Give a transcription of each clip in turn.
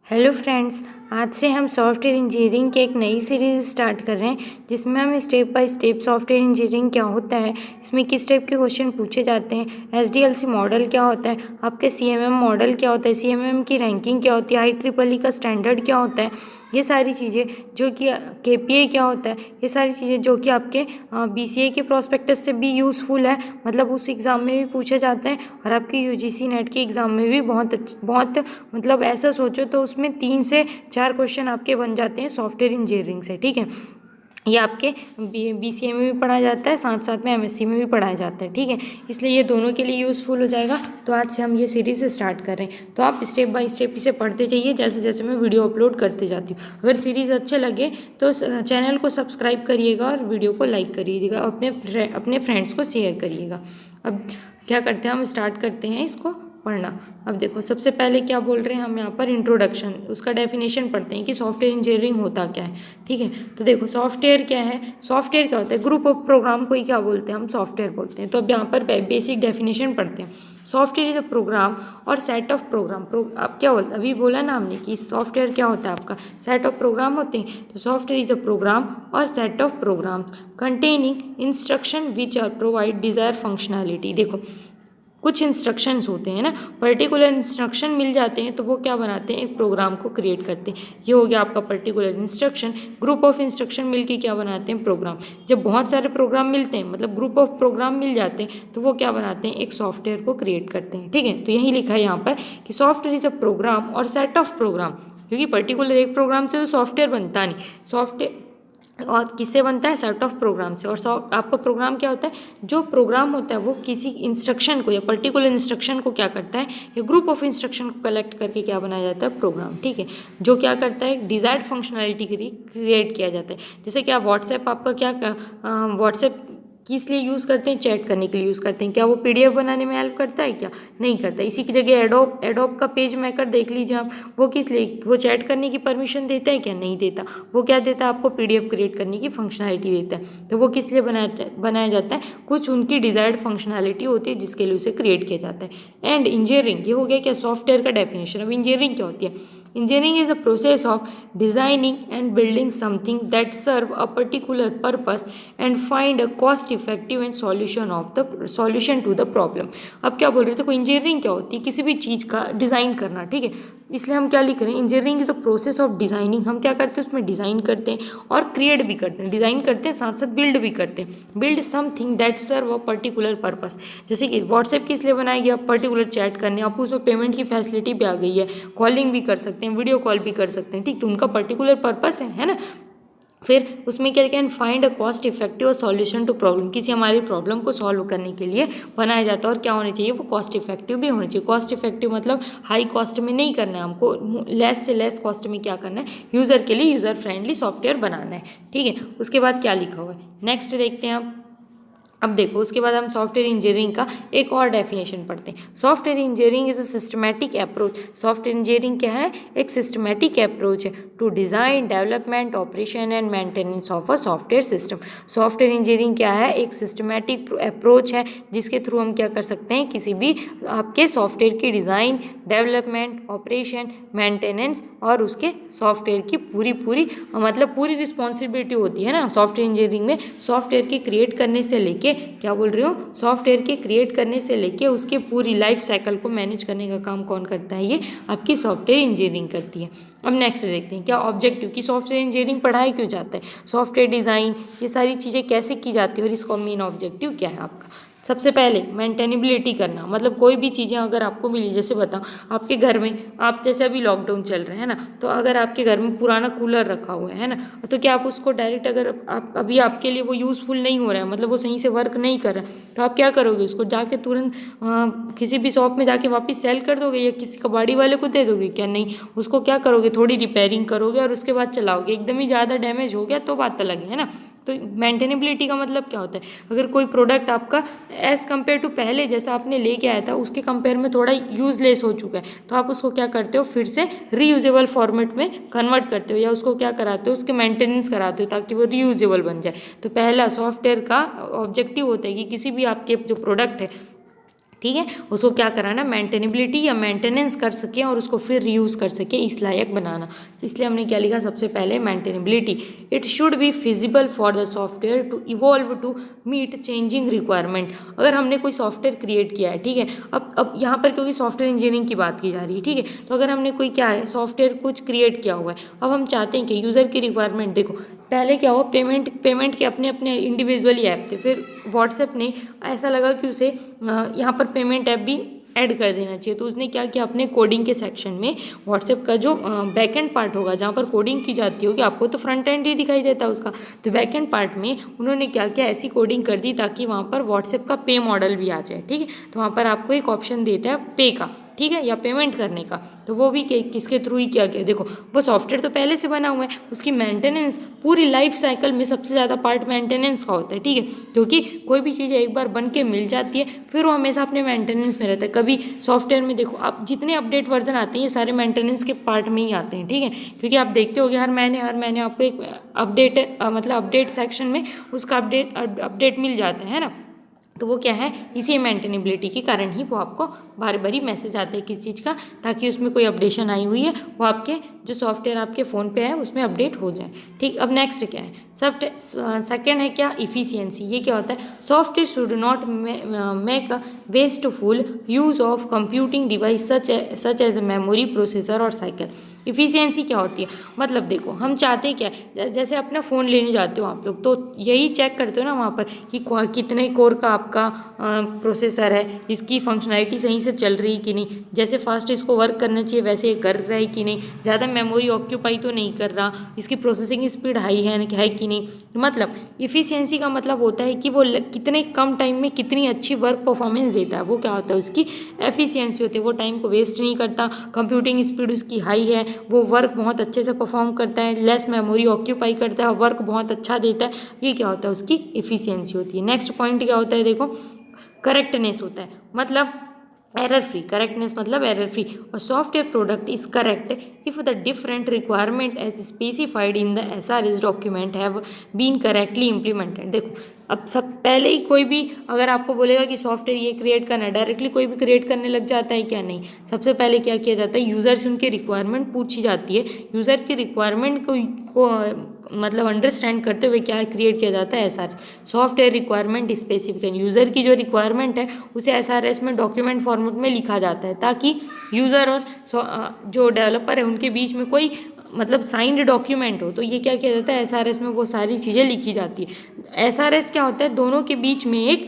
Hello friends, आज से हम सॉफ्टवेयर इंजीनियरिंग की एक नई सीरीज़ स्टार्ट कर रहे हैं जिसमें हम step by step software engineering क्या होता है, इसमें किस टाइप के क्वेश्चन पूछे जाते हैं, एसडीएलसी मॉडल क्या होता है, आपके सीएमएम मॉडल क्या होता है, सीएमएम की रैंकिंग क्या होती है, IEEE का स्टैंडर्ड क्या होता है, ये सारी चीज़ें जो कि केपीए क्या होता है, ये सारी चीज़ें जो कि आपके बीसीए के प्रोस्पेक्टस से भी यूज़फुल है, मतलब उस एग्ज़ाम में भी पूछे जाते हैं और आपके यूजीसी नेट के एग्ज़ाम में भी बहुत मतलब ऐसा सोचो तो उसमें 3 से 4 क्वेश्चन आपके बन जाते हैं सॉफ्टवेयर इंजीनियरिंग से। ठीक है, ये आपके बीसीए में भी पढ़ाया जाता है, साथ साथ में एमएससी में भी पढ़ाया जाता है। ठीक है, इसलिए ये दोनों के लिए यूज़फुल हो जाएगा। तो आज से हम ये सीरीज़ स्टार्ट कर रहे हैं, तो आप स्टेप बाय स्टेप इसे पढ़ते जाइए जैसे जैसे मैं वीडियो अपलोड करते जाती हूँ। अगर सीरीज़ अच्छे लगे तो चैनल को सब्सक्राइब करिएगा और वीडियो को लाइक करिएगा, अपने फ्रेंड्स को शेयर करिएगा। अब क्या करते हैं, हम स्टार्ट करते हैं इसको पढ़ना। अब देखो, सबसे पहले क्या बोल रहे हैं हम यहाँ पर, इंट्रोडक्शन, उसका डेफिनेशन पढ़ते हैं कि सॉफ्टवेयर इंजीनियरिंग होता क्या है। ठीक है, तो देखो सॉफ्टवेयर क्या है, सॉफ्टवेयर क्या होता है, ग्रुप ऑफ प्रोग्राम को ही क्या बोलते हैं, हम सॉफ्टवेयर बोलते हैं। तो अब यहाँ पर बेसिक डेफिनेशन पढ़ते हैं। Software is a program or set of programme. अब क्या बोलते, अभी बोला ना हमने कि सॉफ्टवेयर क्या होता है, आपका सेट ऑफ प्रोग्राम होते हैं। तो software is a program or set of program containing instruction which are provide desire functionality. देखो, कुछ इंस्ट्रक्शंस होते हैं ना, पर्टिकुलर इंस्ट्रक्शन मिल जाते हैं तो वो क्या बनाते हैं, एक प्रोग्राम को क्रिएट करते हैं। ये हो गया आपका particular instruction. Group of instruction मिलके क्या बनाते हैं, प्रोग्राम। जब बहुत सारे प्रोग्राम मिलते हैं, मतलब ग्रुप ऑफ प्रोग्राम मिल जाते हैं, तो वो क्या बनाते हैं, एक सॉफ्टवेयर को क्रिएट करते हैं। ठीक है, तो यही लिखा है यहाँ पर कि software is a program or set of programme, क्योंकि पर्टिकुलर एक प्रोग्राम से तो सॉफ्टवेयर बनता नहीं, सॉफ्टवेयर और किससे बनता है, सेट ऑफ प्रोग्राम से। और आपका प्रोग्राम क्या होता है, जो प्रोग्राम होता है वो किसी इंस्ट्रक्शन को या पर्टिकुलर इंस्ट्रक्शन को क्या करता है, ये ग्रुप ऑफ इंस्ट्रक्शन को कलेक्ट करके क्या बनाया जाता है, प्रोग्राम। ठीक है, जो क्या करता है, डिजायर्ड फंक्शनैलिटी के लिए क्रिएट किया जाता है। जैसे क्या व्हाट्सएप, आपका क्या व्हाट्सएप किस लिए यूज़ करते हैं, चैट करने के लिए यूज़ करते हैं। क्या वो पीडीएफ बनाने में हेल्प करता है, क्या नहीं करता। इसी की जगह एडोब का पेज मेकर देख लीजिए आप, वो किस लिए, वो चैट करने की परमिशन देता है, क्या नहीं देता। वो क्या देता है, आपको पीडीएफ क्रिएट करने की फंक्शनैलिटी देता है। तो वो किस लिए बनाया जाता है, कुछ उनकी डिजायर्ड फंक्शनैलिटी होती है जिसके लिए उसे क्रिएट किया जाता है। एंड इंजीनियरिंग, ये हो गया क्या, सॉफ्टवेयर का डेफिनेशन। अब इंजीनियरिंग क्या होती है, engineering is a process of designing and building something that serve a particular purpose and find a cost effective and solution to the problem। अब क्या बोल रहे थे, कोई इंजीनियरिंग क्या होती है, किसी भी चीज़ का डिज़ाइन करना। ठीक है, इसलिए हम क्या लिख रहे हैं, engineering is a process of designing. हम क्या करते हैं, उसमें डिज़ाइन करते हैं और क्रिएट भी करते हैं, डिज़ाइन करते हैं साथ साथ बिल्ड भी करते हैं। Build something that serve a particular purpose. जैसे कि व्हाट्सएप किस लिए बनाया गया, पर्टिकुलर चैट करने, आप उसमें पेमेंट की फैसिलिटी भी आ गई है, कॉलिंग भी कर सकते हैं, वीडियो कॉल भी कर सकते हैं। ठीक, तो उनका पर्टिकुलर पर्पस है ना। फिर उसमें क्या can find a cost effective solution to problem, किसी हमारी प्रॉब्लम को सॉल्व करने के लिए बनाया जाता है। और क्या होना चाहिए, वो कॉस्ट इफेक्टिव भी होना चाहिए। कॉस्ट इफेक्टिव मतलब हाई कॉस्ट में नहीं करना है हमको, लेस से लेस कॉस्ट में क्या करना है, यूज़र के लिए यूज़र फ्रेंडली सॉफ्टवेयर बनाना है। ठीक है, उसके बाद क्या लिखा हुआ है, नेक्स्ट देखते हैं आप। अब देखो, उसके बाद हम सॉफ्टवेयर इंजीनियरिंग का एक और डेफिनेशन पढ़ते हैं। Software engineering is a systematic approach. Software engineering क्या है, एक सिस्टमैटिक अप्रोच है to design, development, operation and maintenance of a software system. Software engineering क्या है, एक सिस्टमैटिक अप्रोच है जिसके थ्रू हम क्या कर सकते हैं, किसी भी आपके सॉफ्टवेयर की डिज़ाइन, डेवलपमेंट, ऑपरेशन, मेंटेनेंस और उसके सॉफ्टवेयर की पूरी मतलब पूरी रिस्पॉन्सिबिलिटी होती है ना सॉफ्टवेयर इंजीनियरिंग में। सॉफ्टवेयर के क्रिएट करने से लेके, क्या बोल रही हूँ, सॉफ्टवेयर के क्रिएट करने से लेके उसके पूरी लाइफ साइकिल को मैनेज करने का काम कौन करता है, ये आपकी सॉफ्टवेयर इंजीनियरिंग करती है। अब नेक्स्ट देखते हैं, क्या ऑब्जेक्टिव की सॉफ्टवेयर इंजीनियरिंग पढ़ाई क्यों जाता है, सॉफ्टवेयर डिज़ाइन, ये सारी चीज़ें कैसे की जाती है और इसका मेन ऑब्जेक्टिव क्या है आपका। सबसे पहले मेंटेनेबिलिटी करना, मतलब कोई भी चीज़ें अगर आपको मिली, जैसे बताओ आपके घर में, आप जैसे अभी लॉकडाउन चल रहे हैं ना, तो अगर आपके घर में पुराना कूलर रखा हुआ है ना, तो क्या आप उसको डायरेक्ट, अगर आप अभी आपके लिए वो यूज़फुल नहीं हो रहा है, मतलब वो सही से वर्क नहीं कर रहा है, तो आप क्या करोगे, उसको जाके तुरंत किसी भी शॉप में जाके वापस सेल कर दोगे या किसी कबाड़ी वाले को दे दोगे, क्या नहीं, उसको क्या करोगे, थोड़ी रिपेयरिंग करोगे और उसके बाद चलाओगे। एकदम ही ज़्यादा डैमेज हो गया तो बात अलग है ना। तो मेंटेनेबिलिटी का मतलब क्या होता है, अगर कोई प्रोडक्ट आपका एज़ कम्पेयर टू पहले जैसा आपने लेके आया था उसके कंपेयर में थोड़ा यूजलेस हो चुका है, तो आप उसको क्या करते हो, फिर से रीयूजेबल फॉर्मेट में कन्वर्ट करते हो या उसको क्या कराते हो, उसके मेंटेनेंस कराते हो ताकि वो रीयूजेबल बन जाए। तो पहला सॉफ्टवेयर का ऑब्जेक्टिव होता है कि किसी भी आपके जो प्रोडक्ट है, ठीक है, उसको क्या कराना, मेंटेनेबिलिटी या मेंटेनेंस कर सके और उसको फिर रीयूज़ कर सके, इस लायक बनाना। तो इसलिए हमने क्या लिखा, सबसे पहले maintainability. It should be feasible for the software to evolve to meet changing requirement. अगर हमने कोई सॉफ्टवेयर क्रिएट किया है, ठीक है, अब यहाँ पर क्योंकि सॉफ्टवेयर इंजीनियरिंग की बात की जा रही है, ठीक है, तो अगर हमने कोई क्या है सॉफ्टवेयर कुछ क्रिएट किया हुआ है, अब हम चाहते हैं कि यूज़र की रिक्वायरमेंट, देखो पहले क्या हुआ, पेमेंट के अपने अपने इंडिविजुअली ऐप थे, फिर व्हाट्सएप ने ऐसा लगा कि उसे यहाँ पर पेमेंट ऐप भी ऐड कर देना चाहिए, तो उसने क्या किया, अपने कोडिंग के सेक्शन में व्हाट्सएप का जो बैकएंड पार्ट होगा जहाँ पर कोडिंग की जाती होगी, आपको तो फ्रंट एंड ही दिखाई देता है उसका, तो बैकएंड पार्ट में उन्होंने क्या किया, ऐसी कोडिंग कर दी ताकि वहाँ पर व्हाट्सएप का पे मॉडल भी आ जाए, ठीक है, तो वहाँ पर आपको एक ऑप्शन देता है पे का, ठीक है, या पेमेंट करने का, तो वो भी किसके थ्रू ही किया गया, देखो वो सॉफ्टवेयर तो पहले से बना हुआ है, उसकी मेंटेनेंस पूरी लाइफ साइकिल में सबसे ज़्यादा पार्ट मेंटेनेंस का होता है, ठीक है, क्योंकि कोई भी चीज़ एक बार बन के मिल जाती है फिर वो हमेशा अपने मेंटेनेंस में रहता है। कभी सॉफ्टवेयर में देखो आप जितने अपडेट वर्जन आते हैं ये सारे मेंटेनेंस के पार्ट में ही आते हैं, ठीक है, क्योंकि आप देखते होगे हर महीने आपको एक अपडेट मतलब अपडेट सेक्शन में उसका अपडेट मिल जाता है ना, तो वो क्या है, इसी मेंटेनेबिलिटी के कारण ही वो आपको बार बारी मैसेज आता है किस चीज़ का, ताकि उसमें कोई अपडेशन आई हुई है वो आपके जो सॉफ्टवेयर आपके फ़ोन पे है उसमें अपडेट हो जाए, ठीक। अब नेक्स्ट क्या है, सेकेंड है क्या, इफ़िशियंसी। ये क्या होता है, software should not make a wasteful use of computing device such as memory, processor और साइकिल। इफ़िशियंसी क्या होती है, मतलब देखो हम चाहते हैं क्या, जैसे अपना फ़ोन लेने जाते हो आप लोग तो यही चेक करते हो ना वहाँ पर कि कितने कोर का आपका प्रोसेसर है, इसकी फंक्शनैलिटी सही से चल रही कि नहीं, जैसे फास्ट इसको वर्क करना चाहिए वैसे ये कर रहा है कि नहीं, ज़्यादा मेमोरी ऑक्यूपाई तो नहीं कर रहा, इसकी प्रोसेसिंग स्पीड हाई है कि नहीं। मतलब इफ़िशियंसी का मतलब होता है कि वो कितने कम टाइम में कितनी अच्छी वर्क परफॉर्मेंस देता है, वो क्या होता है उसकी एफिशिएंसी होती है। वो टाइम को वेस्ट नहीं करता, कंप्यूटिंग स्पीड उसकी हाई है, वो वर्क बहुत अच्छे से परफॉर्म करता है, लेस मेमोरी ऑक्यूपाई करता है, वर्क बहुत अच्छा देता है, ये क्या होता है उसकी एफिशिएंसी होती है। नेक्स्ट पॉइंट क्या होता है, देखो करेक्टनेस होता है, मतलब एरर फ्री। करेक्टनेस मतलब एरर फ्री। और software product is correct if the different requirement as specified in the SRS document have been correctly implemented. देखो अब सब पहले ही कोई भी अगर आपको बोलेगा कि सॉफ्टवेयर ये क्रिएट करना है, डायरेक्टली कोई भी क्रिएट करने लग जाता है क्या, नहीं। सबसे पहले क्या किया जाता है, यूज़र से उनकी रिक्वायरमेंट पूछी जाती है, यूज़र की रिक्वायरमेंट को मतलब अंडरस्टैंड करते हुए क्या क्रिएट किया जाता है, SRS software requirement specification. User की जो रिक्वायरमेंट है उसे SRS में डॉक्यूमेंट फॉर्मेट में लिखा जाता है, ताकि यूज़र और जो डेवलपर है उनके बीच में कोई मतलब साइंड डॉक्यूमेंट हो। तो ये क्या किया जाता है, SRS में वो सारी चीज़ें लिखी जाती है। SRS क्या होता है, दोनों के बीच में एक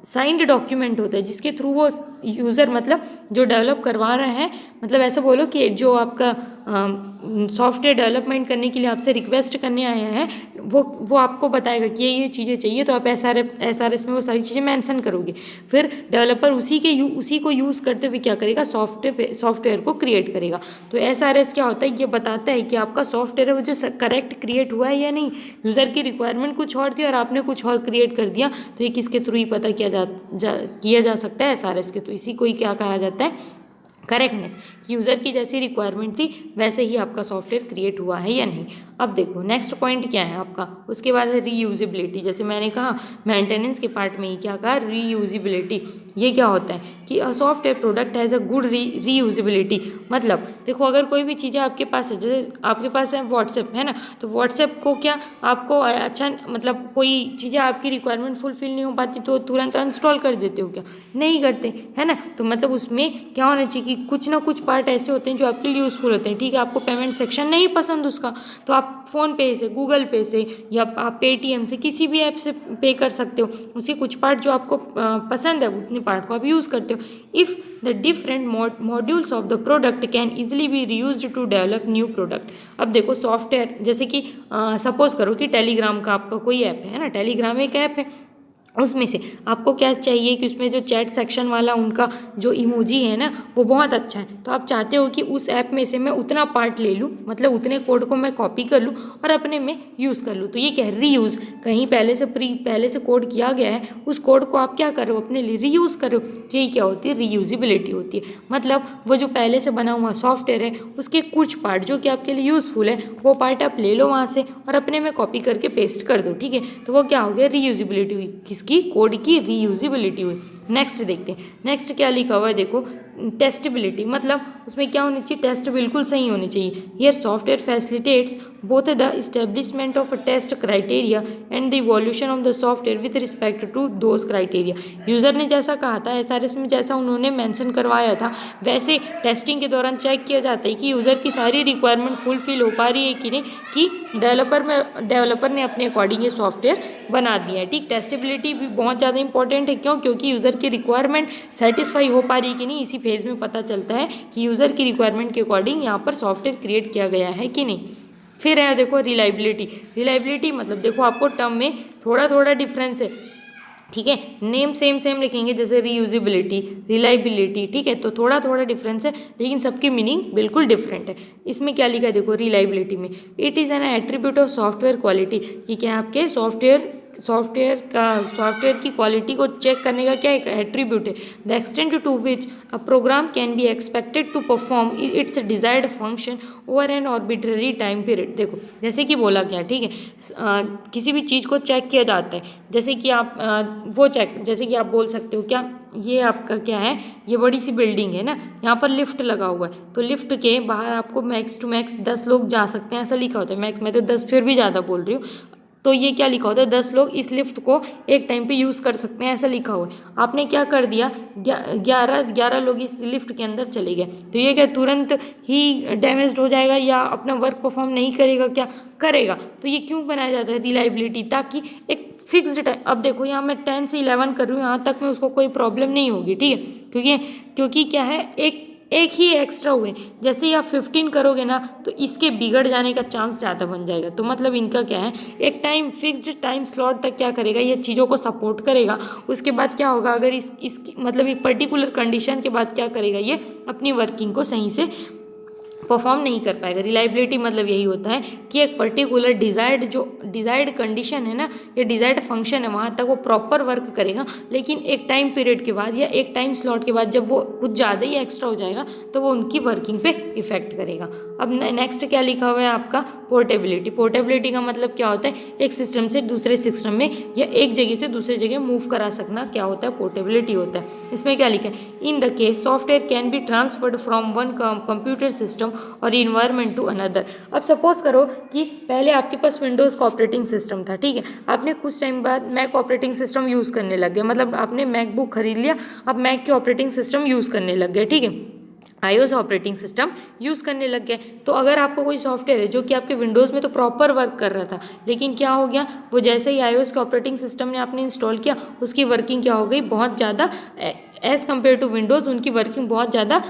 साइंड डॉक्यूमेंट होता है जिसके थ्रू वो यूज़र मतलब जो डेवलप करवा रहे हैं, मतलब ऐसा बोलो कि जो आपका सॉफ्टवेयर डेवलपमेंट करने के लिए आपसे रिक्वेस्ट करने आए हैं वो आपको बताएगा कि ये चीज़ें चाहिए, तो आप SRS में वो सारी चीज़ें मेंशन करोगे। फिर डेवलपर उसी को यूज़ करते हुए क्या करेगा, सॉफ्टवेयर को क्रिएट करेगा। तो SRS क्या होता है, ये बताता है कि आपका सॉफ्टवेयर है वो जो करेक्ट क्रिएट हुआ है या नहीं। यूज़र की रिक्वायरमेंट कुछ और थी और आपने कुछ और क्रिएट कर दिया, तो ये किसके थ्रू ही पता किया जा सकता है, SRS के। तो इसी को ही क्या कहा जाता है, करेक्टनेस। यूज़र की जैसी रिक्वायरमेंट थी वैसे ही आपका सॉफ्टवेयर क्रिएट हुआ है या नहीं। अब देखो नेक्स्ट पॉइंट क्या है आपका, उसके बाद है रीयूजिबिलिटी। जैसे मैंने कहा मेंटेनेंस के पार्ट में ही क्या कहा, रीयूजिबिलिटी। ये क्या होता है कि software product has a good reusability. मतलब देखो अगर कोई भी चीज़ें आपके पास है, जैसे आपके पास है व्हाट्सएप है ना, तो व्हाट्सएप को क्या आपको अच्छा मतलब कोई चीज़ें आपकी रिक्वायरमेंट फुलफिल नहीं हो पाती तो तुरंत अनइंस्टॉल कर देते हो क्या, नहीं करते है ना। तो मतलब उसमें क्या होना चाहिए कि कुछ ना कुछ पार्ट ऐसे होते हैं जो आपके लिए यूज़फुल होते हैं। ठीक है, आपको पेमेंट सेक्शन नहीं पसंद उसका, तो आप फ़ोनपे से, गूगल पे से या आप पेटीएम से किसी भी ऐप से पे कर सकते हो। उसके कुछ पार्ट जो आपको पसंद है उतने पार्ट को आप यूज़ करते हो। If the different modules of the product can easily be reused to develop new product. अब देखो सॉफ्टवेयर जैसे कि सपोज करो कि टेलीग्राम का आपका कोई ऐप है ना, टेलीग्राम एक ऐप है, उसमें से आपको क्या चाहिए कि उसमें जो चैट सेक्शन वाला उनका जो इमोजी है ना वो बहुत अच्छा है, तो आप चाहते हो कि उस ऐप में से मैं उतना पार्ट ले लूँ, मतलब उतने कोड को मैं कॉपी कर लूँ और अपने में यूज़ कर लूँ। तो ये क्या है, रीयूज़। कहीं पहले से कोड किया गया है, उस कोड को आप क्या करो, अपने लिए रीयूज़ करो। यही क्या होती है, रीयूजिबिलिटी होती है। मतलब वो जो पहले से बना हुआ सॉफ्टवेयर है उसके कुछ पार्ट जो कि आपके लिए यूज़फुल है वो पार्ट आप ले लो वहाँ से और अपने में कॉपी करके पेस्ट कर दो। ठीक है, तो वो क्या हो गया, रीयूजिबिलिटी हुई। इसकी कोड की रीयूजिबिलिटी हुई। नेक्स्ट देखते हैं, नेक्स्ट क्या लिखा हुआ है, देखो टेस्टेबिलिटी, मतलब उसमें क्या होनी चाहिए, टेस्ट बिल्कुल सही होनी चाहिए। Here software facilitates both the establishment of a test criteria and the evolution of the software with respect to those criteria. User ने जैसा कहा था, एसआरएस में जैसा उन्होंने मेंशन करवाया था, वैसे टेस्टिंग के दौरान चेक किया जाता है कि यूज़र की सारी रिक्वायरमेंट फुलफिल हो पा रही है कि नहीं, कि डेवलपर ने अपने अकॉर्डिंग ये सॉफ्टवेयर बना दिया है। ठीक, टेस्टेबिलिटी भी बहुत ज़्यादा इंपॉर्टेंट है, क्यों, क्योंकि यूज़र की रिक्वायरमेंट सेटिस्फाई हो पा रही है कि नहीं, इसी फेज में पता चलता है कि यूज़र की रिक्वायरमेंट के अकॉर्डिंग यहाँ पर सॉफ्टवेयर क्रिएट किया गया है कि नहीं। फिर है देखो रिलायबिलिटी मतलब देखो आपको टर्म में थोड़ा थोड़ा डिफरेंस है, ठीक है, नेम सेम लिखेंगे जैसे रीयूजिबिलिटी, रिलायबिलिटी, ठीक है, तो थोड़ा थोड़ा डिफरेंस है, लेकिन सबकी मीनिंग बिल्कुल डिफरेंट है। इसमें क्या लिखा है, देखो रिलायबिलिटी में it is an attribute of software quality, कि क्या आपके सॉफ्टवेयर की क्वालिटी को चेक करने का क्या एक एट्रीब्यूट है। The extent to which a program can be expected to perform its desired function over an arbitrary time period. देखो जैसे कि बोला गया, ठीक है, किसी भी चीज़ को चेक किया जाता है, जैसे कि आप जैसे कि आप बोल सकते हो क्या, ये आपका क्या है, ये बड़ी सी बिल्डिंग है ना, यहाँ पर लिफ्ट लगा हुआ है, तो लिफ्ट के बाहर आपको मैक्स टू मैक्स 10 लोग जा सकते हैं, ऐसा लिखा होता है, मैक्स मैं तो 10 फिर भी ज़्यादा बोल रही हूँ, तो ये क्या लिखा होता है, 10 लोग इस लिफ्ट को एक टाइम पे यूज़ कर सकते हैं, ऐसा लिखा हुआ है। आपने क्या कर दिया, 11 लोग इस लिफ्ट के अंदर चले गए, तो ये क्या तुरंत ही डैमेज हो जाएगा या अपना वर्क परफॉर्म नहीं करेगा, क्या करेगा। तो ये क्यों बनाया जाता है रिलायबिलिटी, ताकि एक फिक्स्ड टाइम, अब देखो यहाँ मैं 10 से 11 कर रही हूँ, यहाँ तक में उसको कोई प्रॉब्लम नहीं होगी, ठीक है, क्योंकि क्या है, एक ही एक्स्ट्रा हुए, जैसे ही आप 15 करोगे ना, तो इसके बिगड़ जाने का चांस ज़्यादा बन जाएगा। तो मतलब इनका क्या है, एक टाइम फिक्स्ड टाइम स्लॉट तक क्या करेगा, ये चीज़ों को सपोर्ट करेगा। उसके बाद क्या होगा, अगर इसकी मतलब एक पर्टिकुलर कंडीशन के बाद क्या करेगा, ये अपनी वर्किंग को सही से परफॉर्म नहीं कर पाएगा। रिलायबिलिटी मतलब यही होता है कि एक पर्टिकुलर डिज़ायर्ड कंडीशन है ना, या डिज़ायर्ड फंक्शन है, वहाँ तक वो प्रॉपर वर्क करेगा, लेकिन एक टाइम पीरियड के बाद या एक टाइम स्लॉट के बाद जब वो कुछ ज़्यादा ही एक्स्ट्रा हो जाएगा, तो वो उनकी वर्किंग पे इफेक्ट करेगा। अब नेक्स्ट क्या लिखा हुआ है आपका, पोर्टेबिलिटी का मतलब क्या होता है, एक सिस्टम से दूसरे सिस्टम में या एक जगह से दूसरे जगह मूव करा सकना, क्या होता है, पोर्टेबिलिटी होता है। इसमें क्या लिखा है, in the case software can be transferred from one computer system और इन्वायरमेंट टू अनदर। अब सपोज करो कि पहले आपके पास विंडोज़ का ऑपरेटिंग सिस्टम था, ठीक है, आपने कुछ टाइम बाद मैक ऑपरेटिंग सिस्टम यूज़ करने लग गए, मतलब आपने मैकबुक खरीद लिया, अब मैक के ऑपरेटिंग सिस्टम यूज़ करने लग गए, ठीक है, iOS ऑपरेटिंग सिस्टम यूज़ करने लग गए। तो अगर आपको कोई सॉफ्टवेयर है जो कि आपके विंडोज़ में तो प्रॉपर वर्क कर रहा था, लेकिन क्या हो गया, वो जैसे ही iOS के ऑपरेटिंग सिस्टम ने आपने इंस्टॉल किया, उसकी वर्किंग क्या हो गई, बहुत ज़्यादा एज़ कम्पेयर टू विंडोज़ उनकी वर्किंग बहुत ज़्यादा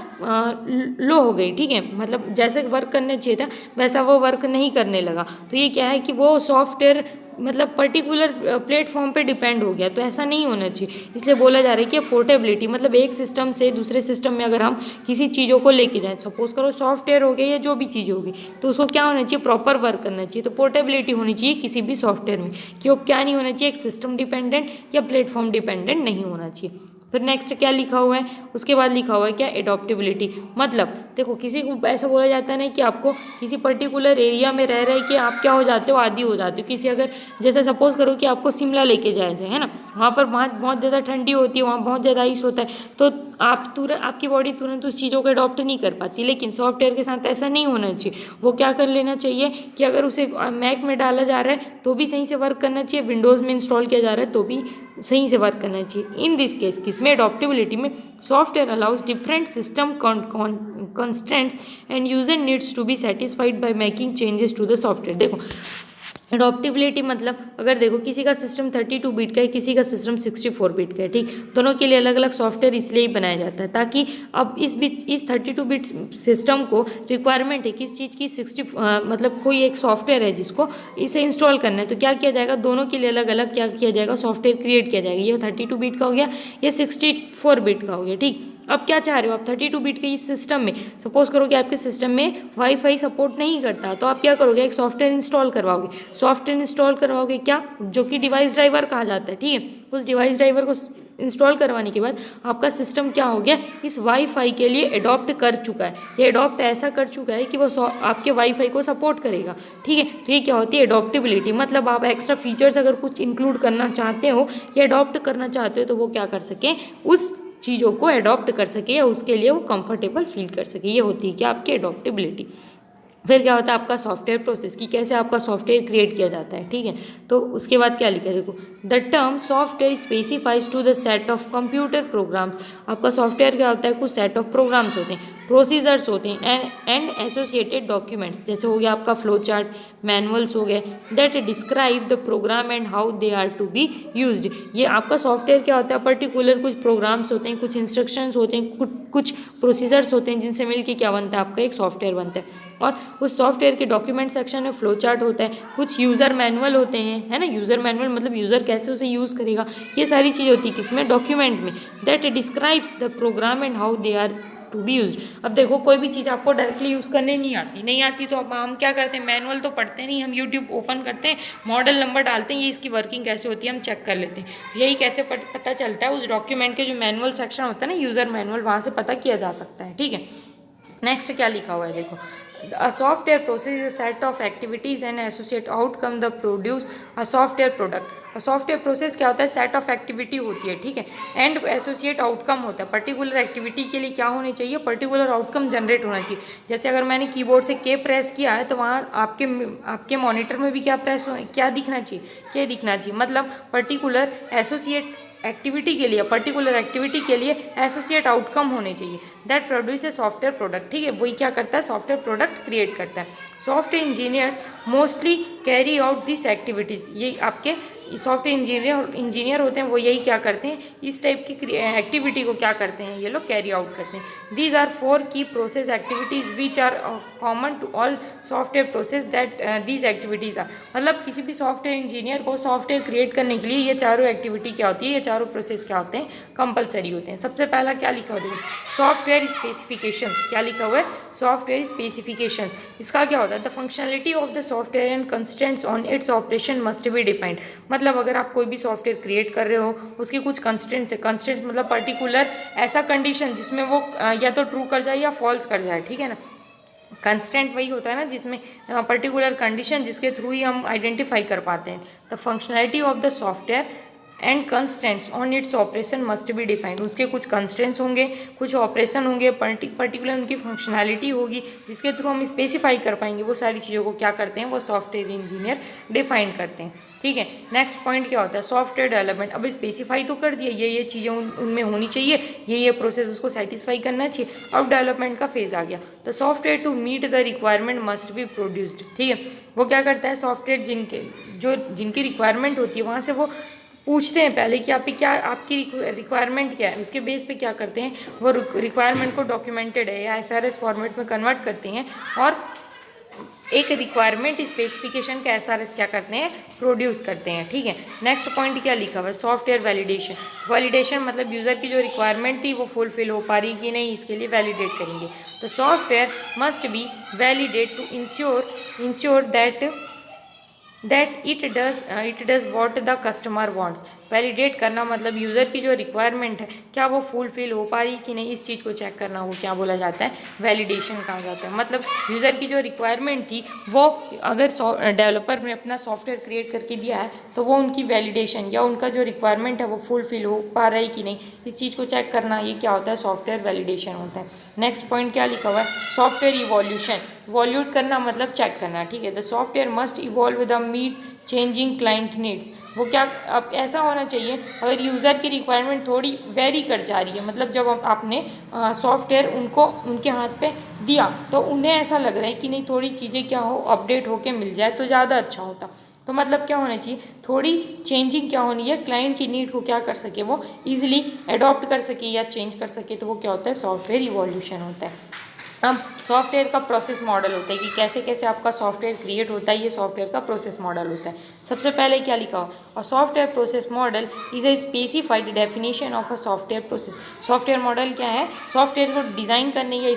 लो हो गई, ठीक है, मतलब जैसे वर्क करना चाहिए था वैसा वो वर्क नहीं करने लगा। तो ये क्या है कि वो सॉफ्टवेयर मतलब पर्टिकुलर प्लेटफॉर्म पे डिपेंड हो गया, तो ऐसा नहीं होना चाहिए। इसलिए बोला जा रहा है कि पोर्टेबिलिटी मतलब एक सिस्टम से दूसरे सिस्टम में अगर हम किसी चीज़ों को लेके जाएं, सपोज करो सॉफ्टवेयर हो गया या जो भी चीज़ होगी, तो उसको क्या होना चाहिए, प्रॉपर वर्क करना चाहिए। तो पोर्टेबिलिटी होनी चाहिए किसी भी सॉफ्टवेयर में, कि वो क्या नहीं होना चाहिए, एक सिस्टम डिपेंडेंट या प्लेटफॉर्म डिपेंडेंट नहीं होना चाहिए। फिर नेक्स्ट क्या लिखा हुआ है, उसके बाद लिखा हुआ है क्या, एडॉप्टेबिलिटी, मतलब देखो किसी को ऐसा बोला जाता है ना कि आपको किसी पर्टिकुलर एरिया में रह रहे कि आप क्या हो जाते हो, आदी हो जाते हो। किसी अगर जैसे सपोज करो कि आपको शिमला लेके जाया जाए, है ना, वहाँ पर बहुत ज़्यादा ठंडी होती है, वहाँ बहुत ज़्यादा आइस होता है, तो आपकी बॉडी तुरंत उस चीज़ों को अडॉप्ट नहीं कर पाती। लेकिन सॉफ्टवेयर के साथ ऐसा नहीं होना चाहिए, वो क्या कर लेना चाहिए कि अगर उसे मैक में डाला जा रहा है तो भी सही से वर्क करना चाहिए, विंडोज़ में इंस्टॉल किया जा रहा है तो भी सही से वर्क करना चाहिए। इन दिस केस किसमें, एडॉप्टेबिलिटी में, software allows different system constraints and user needs to be satisfied by making changes to the software। देखो एडॉप्टेबिलिटी मतलब अगर देखो किसी का सिस्टम 32 बिट का है, किसी का सिस्टम 64 बिट का है, ठीक, दोनों के लिए अलग अलग सॉफ्टवेयर इसलिए ही बनाया जाता है ताकि अब इस 32 बिट सिस्टम को रिक्वायरमेंट है किस चीज़ की, मतलब कोई एक सॉफ्टवेयर है जिसको इसे इंस्टॉल करना है, तो क्या किया जाएगा, दोनों के लिए अलग अलग क्या किया जाएगा, सॉफ्टवेयर क्रिएट किया जाएगा। ये 32 बिट का हो गया, ये 64 बिट का हो गया, ठीक। अब क्या चाह रहे हो आप, 32 बिट के इस सिस्टम में सपोज करो कि आपके सिस्टम में वाईफाई सपोर्ट नहीं करता, तो आप क्या करोगे, एक सॉफ्टवेयर इंस्टॉल करवाओगे क्या, जो कि डिवाइस ड्राइवर कहा जाता है, ठीक है, उस डिवाइस ड्राइवर को इंस्टॉल करवाने के बाद आपका सिस्टम क्या हो गया, इस वाईफाई के लिए अडॉप्ट कर चुका है। ये अडॉप्ट ऐसा कर चुका है कि वो आपके वाईफाई को सपोर्ट करेगा, ठीक है। तो ये क्या होती है अडॉप्टेबिलिटी, मतलब आप एक्स्ट्रा फीचर्स अगर कुछ इंक्लूड करना चाहते हो या अडॉप्ट करना चाहते हो तो वो क्या कर सकें, उस चीज़ों को अडॉप्ट कर सके या उसके लिए वो कंफर्टेबल फील कर सके। ये होती है क्या आपकी अडॉप्टेबिलिटी। फिर क्या होता है आपका सॉफ्टवेयर प्रोसेस, कि कैसे आपका सॉफ्टवेयर क्रिएट किया जाता है, ठीक है। तो उसके बाद क्या लिखा है देखो, the term software specifies to the set of computer programs. आपका सॉफ्टवेयर क्या होता है, कुछ सेट ऑफ प्रोग्राम्स होते हैं, प्रोसीजर्स होते हैं एंड एसोसिएटेड डॉक्यूमेंट्स, जैसे हो गया आपका फ्लो चार्ट, मैनुअल्स हो गए, that describe the program and how they are to be used. ये आपका सॉफ्टवेयर क्या होता है, पर्टिकुलर कुछ प्रोग्राम्स होते हैं, कुछ इंस्ट्रक्शंस होते हैं, कुछ प्रोसीजर्स होते हैं जिनसे मिलकर क्या बनता है आपका एक सॉफ्टवेयर बनता है। और उस सॉफ्टवेयर के डॉक्यूमेंट सेक्शन में फ्लो चार्ट होता है, कुछ यूज़र मैनुअल होते हैं, है ना। यूज़र मैनुअल मतलब यूज़र कैसे उसे यूज़ करेगा, ये सारी चीज़ होती है किसमें, डॉक्यूमेंट में। That describes the program and how they are to be use. अब देखो कोई भी चीज़ आपको डायरेक्टली यूज़ करने नहीं आती तो अब हम क्या करते हैं, मैनुअल तो पढ़ते नहीं, हम यूट्यूब ओपन करते हैं, मॉडल नंबर डालते हैं, ये इसकी वर्किंग कैसे होती है हम चेक कर लेते हैं। तो यही कैसे पता चलता है, उस डॉक्यूमेंट के जो मैनुअल सेक्शन होता है ना, यूज़र मैनुअल, वहाँ से पता किया जा सकता है, ठीक है। नेक्स्ट क्या लिखा हुआ है देखो, a software process is a set of activities and associate outcome that produce a software product। a software process क्या होता है, सेट ऑफ एक्टिविटी होती है, ठीक है, एंड एसोसिएट आउटकम होता है। पर्टिकुलर एक्टिविटी के लिए क्या होनी चाहिए, पर्टिकुलर आउटकम जनरेट होना चाहिए। जैसे अगर मैंने कीबोर्ड से के प्रेस किया है तो वहाँ आपके मॉनिटर में भी क्या दिखना चाहिए, के दिखना चाहिए, मतलब पर्टिकुलर एसोसिएट एक्टिविटी के लिए, पर्टिकुलर एक्टिविटी के लिए एसोसिएट आउटकम होने चाहिए, that produce a software product, ठीक है। वही क्या करता है, सॉफ्टवेयर प्रोडक्ट क्रिएट करता है। Software engineers mostly carry out this activities, ये आपके सॉफ्टवेयर इंजीनियर होते हैं, वो यही क्या करते हैं, इस टाइप की एक्टिविटी को क्या करते हैं, ये लोग कैरी आउट करते हैं। These are 4 key process activities which are common to all software process that these activities are, मतलब किसी भी सॉफ्टवेयर इंजीनियर को सॉफ्टवेयर क्रिएट करने के लिए ये चारों एक्टिविटी क्या होती है, ये चारों प्रोसेस क्या होते हैं, कंपलसरी होते हैं। सबसे पहला क्या लिखा हुआ है, सॉफ्टवेयर स्पेसिफिकेशंस, क्या लिखा हुआ है, सॉफ्टवेयर स्पेसिफिकेशन। इसका क्या होता है, the functionality of the software and constraints on its operation must be defined. मतलब अगर आप कोई भी सॉफ्टवेयर क्रिएट कर रहे हो, उसकी कुछ कंस्ट्रेंट्स है, कंस्ट्रेंट्स मतलब पर्टिकुलर ऐसा कंडीशन जिसमें वो या तो ट्रू कर जाए या फॉल्स कर जाए, ठीक है ना। कंस्टेंट वही होता है ना जिसमें पर्टिकुलर कंडीशन जिसके थ्रू ही हम आइडेंटिफाई कर पाते हैं। The functionality of the software and constants on its operation must be defined. उसके कुछ कंस्टेंट्स होंगे, कुछ ऑपरेशन होंगे, पर्टिकुलर उनकी फंक्शनैलिटी होगी जिसके थ्रू हम स्पेसिफाई कर पाएंगे। वो सारी चीज़ों को क्या करते हैं, वो सॉफ्टवेयर इंजीनियर डिफाइन करते हैं, ठीक है। नेक्स्ट पॉइंट क्या होता है, सॉफ्टवेयर डेवलपमेंट। अब स्पेसिफाई तो कर दिया, ये चीज़ें उनमें होनी चाहिए, ये प्रोसेस उसको सेटिस्फाई करना चाहिए। अब डेवलपमेंट का फेज आ गया, तो software to meet the requirement must be produced, ठीक है। वो क्या करता है, सॉफ्टवेयर जिनकी रिक्वायरमेंट होती है वहाँ से वो पूछते हैं पहले कि आपकी रिक्वायरमेंट क्या है, उसके बेस पे क्या करते हैं, वो रिक्वायरमेंट को डॉक्यूमेंटेड है या SRS फॉर्मेट में कन्वर्ट करते हैं और एक रिक्वायरमेंट स्पेसिफिकेशन का SRS क्या करते हैं, प्रोड्यूस करते हैं, ठीक है। नेक्स्ट पॉइंट क्या लिखा हुआ है, सॉफ्टवेयर वैलिडेशन मतलब यूज़र की जो रिक्वायरमेंट थी वो फुलफिल हो पा रही कि नहीं, इसके लिए वैलिडेट करेंगे। तो software must be validate to ensure that it does what the customer wants. Validate करना मतलब यूज़र की जो रिक्वायरमेंट है क्या वो फुलफिल हो पा रही कि नहीं, इस चीज़ को चेक करना वो क्या बोला जाता है, वैलिडेशन कहा जाता है। मतलब यूज़र की जो रिक्वायरमेंट थी वो अगर डेवलपर ने अपना सॉफ्टवेयर क्रिएट करके दिया है तो वो उनकी वैलिडेशन या उनका जो रिक्वायरमेंट है वो फुलफिल हो पा रहा है कि नहीं, इस चीज़ को चेक करना, ये क्या होता है, सॉफ्टवेयर वैलिडेशन होता है। नेक्स्ट पॉइंट क्या लिखा हुआ है, सॉफ्टवेयर इवोल्यूट करना मतलब चेक करना, ठीक है। The software must evolve the meet changing client needs. वो क्या, अब ऐसा होना चाहिए अगर यूज़र की रिक्वायरमेंट थोड़ी वेरी कर जा रही है, मतलब जब आपने सॉफ्टवेयर उनके हाथ पे दिया तो उन्हें ऐसा लग रहा है कि नहीं थोड़ी चीज़ें क्या हो, अपडेट होके मिल जाए तो ज़्यादा अच्छा होता। तो मतलब क्या होना चाहिए, थोड़ी चेंजिंग क्या होनी है, क्लाइंट की नीड को क्या कर सके, वो ईजिली अडॉप्ट कर सके या चेंज कर सके, तो वो क्या होता है, सॉफ्टवेयर इवोल्यूशन होता है। अब सॉफ्टवेयर का प्रोसेस मॉडल होता है कि कैसे कैसे आपका सॉफ्टवेयर क्रिएट होता है, ये सॉफ्टवेयर का प्रोसेस मॉडल होता है। सबसे पहले क्या लिखा हो, और software process model is a specified definition of a software process. Software model क्या है, सॉफ्टवेयर को डिज़ाइन करने या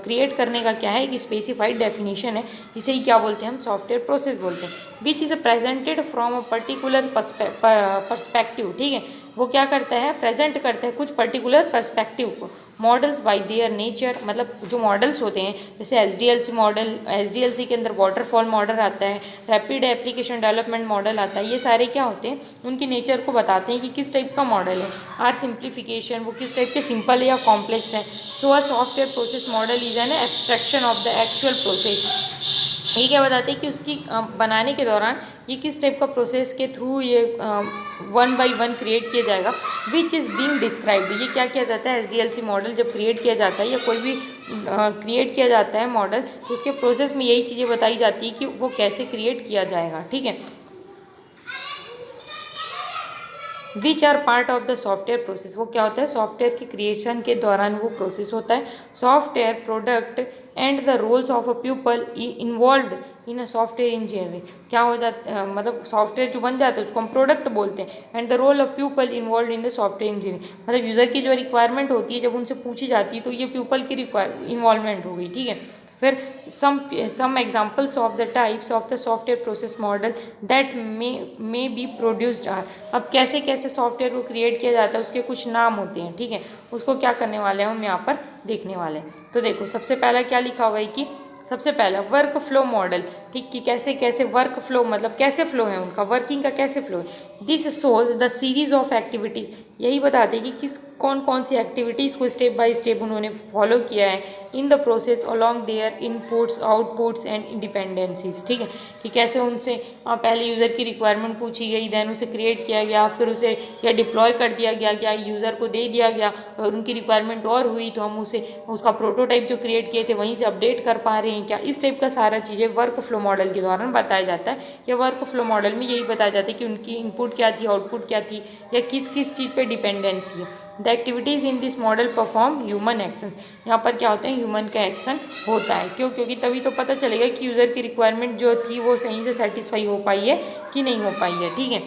क्रिएट करने का क्या है, एक स्पेसिफाइड डेफिनेशन है, जिसे ही क्या बोलते हैं हम, सॉफ्टवेयर प्रोसेस बोलते हैं। Which is presented from a particular perspective, ठीक है। वो क्या करता है, प्रेजेंट करता है कुछ पर्टिकुलर पर्सपेक्टिव को। मॉडल्स बाय देयर नेचर, मतलब जो मॉडल्स होते हैं जैसे एसडीएलसी मॉडल, एसडीएलसी के अंदर वाटरफॉल मॉडल आता है, रैपिड एप्लीकेशन डेवलपमेंट मॉडल आता है, ये सारे क्या होते हैं, उनकी नेचर को बताते हैं कि किस टाइप का मॉडल है। आर सिंप्लीफिकेशन, वो किस टाइप के सिंपल है या कॉम्प्लेक्स है। So a software process model is an abstraction of the actual process. ये क्या बताते हैं कि उसकी बनाने के दौरान ये किस टाइप का प्रोसेस के थ्रू ये वन बाय वन क्रिएट किया जाएगा, विच इज़ बीइंग डिस्क्राइब्ड। ये क्या किया जाता है, एसडीएलसी मॉडल जब क्रिएट किया जाता है या कोई भी क्रिएट किया जाता है मॉडल, तो उसके प्रोसेस में यही चीज़ें बताई जाती है कि वो कैसे क्रिएट किया जाएगा। ठीक है, which are part of the software process. वो क्या होता है, सॉफ्टवेयर के क्रिएशन के दौरान वो प्रोसेस होता है। Software product and the roles of a people involve in a software engineering. क्या हो जाता मतलब सॉफ्टवेयर जो बन जाता है उसको हम प्रोडक्ट बोलते हैं। And the role of people involve in the software engineering, मतलब यूज़र की जो रिक्वायरमेंट होती है जब उनसे पूछी जाती है तो ये पीपल की इन्वॉल्वमेंट हो गई। ठीक है, फिर some examples of the types of the software process model that may be produced are। अब कैसे कैसे सॉफ्टवेयर को क्रिएट किया जाता है उसके कुछ नाम होते हैं। ठीक है, उसको क्या करने वाले हैं हम यहाँ पर देखने वाले हैं। तो देखो सबसे पहला क्या लिखा हुआ है कि सबसे पहला वर्क फ्लो मॉडल। ठीक, कि कैसे कैसे वर्क फ्लो, मतलब कैसे फ्लो है उनका, वर्किंग का कैसे फ्लो है। This shows the series of activities, यही बताते हैं कि किस कौन कौन सी एक्टिविटीज़ को स्टेप बाय स्टेप उन्होंने फॉलो किया है in the process along their inputs outputs and independencies. ठीक है, कि कैसे उनसे पहले यूज़र की रिक्वायरमेंट पूछी गई, देन उसे क्रिएट किया गया, फिर उसे या डिप्लॉय कर दिया गया, या यूज़र को दे दिया गया, और उनकी रिक्वायरमेंट और हुई तो हम उसे उसका प्रोटोटाइप जो क्रिएट किए थे वहीं से अपडेट कर पा रहे हैं क्या। इस टाइप का सारा चीज़ें वर्क फ्लो मॉडल के दौरान बताया जाता है। या वर्क फ्लो मॉडल में यही बताया जाता है कि उनकी इनपुट क्या थी, आउटपुट क्या थी, या किस किस चीज़ पे डिपेंडेंसी है। The activities in this model perform human action, यहाँ पर क्या होता है, ह्यूमन का एक्शन होता है। क्यों, क्योंकि तभी तो पता चलेगा कि यूज़र की रिक्वायरमेंट जो थी वो सही से सेटिस्फाई हो पाई है कि नहीं हो पाई है। ठीक है,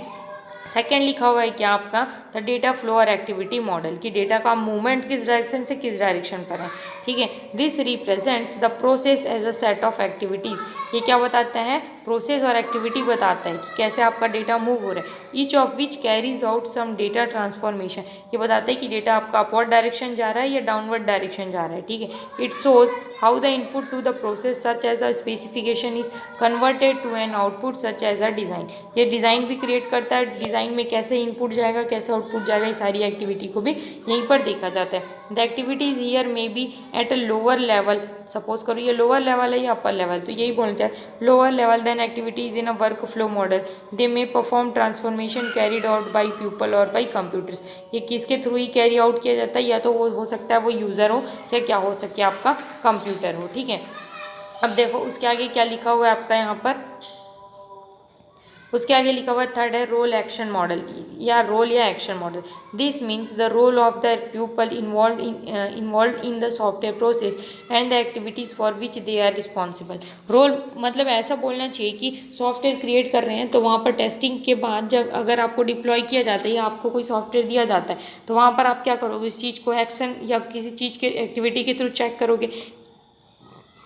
सेकेंड लिखा हुआ है क्या आपका, the data flow or activity model, कि डेटा का मूवमेंट किस डायरेक्शन से किस डायरेक्शन पर है। ठीक है, this represents the process as a set of activities. ये क्या बताता है, प्रोसेस और एक्टिविटी बताता है कि कैसे आपका डेटा मूव हो रहा है। Each of which carries out some data transformation, ये बताता है कि डेटा आपका अपवर्ड डायरेक्शन जा रहा है या डाउनवर्ड डायरेक्शन जा रहा है। ठीक है, it shows how the input to the process such as a specification is converted to an output such as a design. ये डिज़ाइन भी क्रिएट करता है, डिज़ाइन में कैसे इनपुट जाएगा कैसे आउटपुट जाएगा, ये सारी एक्टिविटी को भी यहीं पर देखा जाता है। The activities here may be at a lower level, suppose करो ये लोअर लेवल है या अपर लेवल, तो यही बोलना चाहिए lower level than activities in a work flow model. They may perform transformation carried out by people or by computers. ये किसके थ्रू ही कैरी आउट किया जाता है, या तो वो हो सकता है वो यूज़र हो या क्या हो सके आपका कंप्यूटर हो। ठीक है, अब देखो उसके आगे क्या लिखा हुआ है आपका यहाँ पर, उसके आगे लिखा हुआ है थर्ड है रोल एक्शन मॉडल, या रोल या action model. This means the role of the people involve in the software process and the activities for which they are responsible. Role मतलब ऐसा बोलना चाहिए कि सॉफ्टवेयर क्रिएट कर रहे हैं तो वहाँ पर टेस्टिंग के बाद जब अगर आपको डिप्लॉय किया जाता है या आपको कोई सॉफ्टवेयर दिया जाता है तो वहाँ पर आप क्या करोगे, इस चीज़ को एक्शन या किसी चीज़ के एक्टिविटी के थ्रू चेक करोगे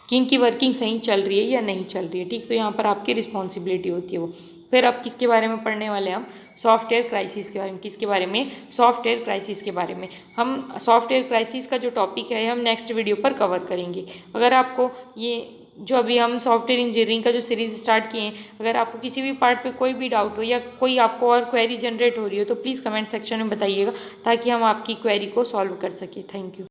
कि इनकी वर्किंग सही चल रही है या नहीं चल रही है। ठीक, तो यहाँ पर आपकी रिस्पॉन्सिबिलिटी होती है वो। फिर अब किसके बारे में पढ़ने वाले हैं हम, सॉफ्टवेयर क्राइसिस के बारे में। किसके बारे में, सॉफ्टवेयर क्राइसिस के बारे में। हम सॉफ्टवेयर क्राइसिस का जो टॉपिक है हम नेक्स्ट वीडियो पर कवर करेंगे। अगर आपको ये जो अभी हम सॉफ्टवेयर इंजीनियरिंग का जो सीरीज़ स्टार्ट किए हैं, अगर आपको किसी भी पार्ट पे कोई भी डाउट हो या कोई आपको और क्वेरी जनरेट हो रही हो तो प्लीज़ कमेंट सेक्शन में बताइएगा ताकि हम आपकी क्वेरी को सॉल्व कर सकें। Thank you.